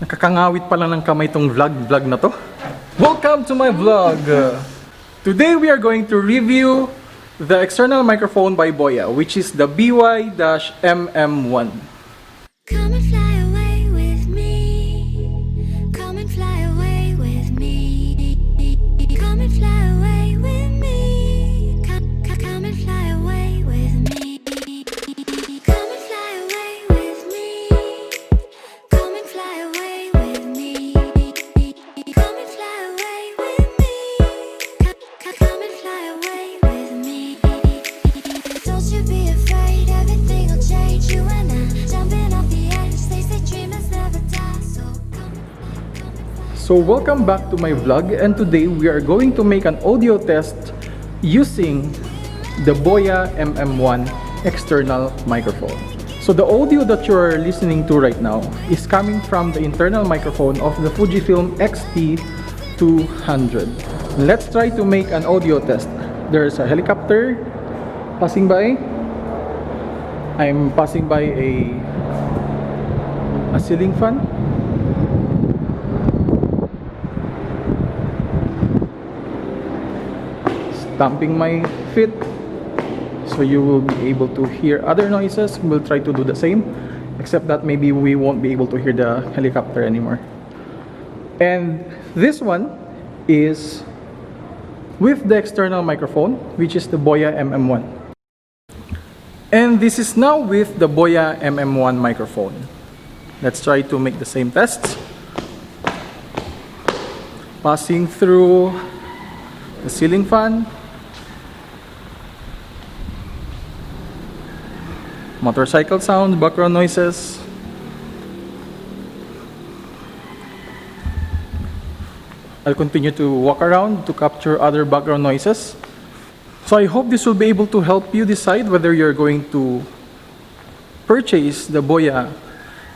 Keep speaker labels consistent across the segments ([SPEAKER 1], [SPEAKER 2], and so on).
[SPEAKER 1] Nakakangawit pa lang ng kamay tong vlog na to. Welcome to my vlog! Today we are going to review the external microphone by Boya, which is the BY-MM1.
[SPEAKER 2] Come and fly away with me. Come and fly away with me. Come and fly away with me. Come and fly away with me. Come and fly away with me. Come and fly away with me. Come and fly away with me. Come and fly away with me. Don't you be afraid, everything will change. You and I jumping off the edge. They say dreamers never die.
[SPEAKER 1] So welcome back to my vlog, and today we are going to make an audio test using the Boya MM1 external microphone. So the audio that you are listening to right now is coming from the internal microphone of the Fujifilm X-T200. Let's try to make an audio test. There's a helicopter passing by. I'm passing by a ceiling fan. Stamping my feet, so you will be able to hear other noises. We'll try to do the same, except that maybe we won't be able to hear the helicopter anymore. And this one is with the external microphone, which is the Boya MM1. And this is now with the Boya MM1 microphone. Let's try to make the same tests. Passing through the ceiling fan, motorcycle sound, background noises. I'll continue to walk around to capture other background noises. So I hope this will be able to help you decide whether you're going to purchase the Boya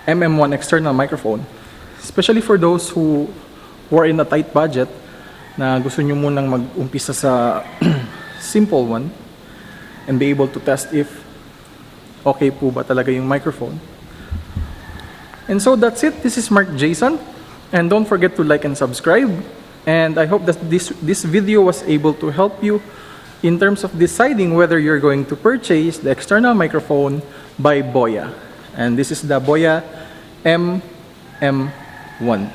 [SPEAKER 1] MM1 external microphone, especially for those who are in a tight budget na gusto nyo munang mag-umpisa sa simple one and be able to test if okay po ba talaga yung microphone. And so that's it. This is Mark Jason, and don't forget to like and subscribe. And I hope that this video was able to help you in terms of deciding whether you're going to purchase the external microphone by Boya. And this is the Boya MM1.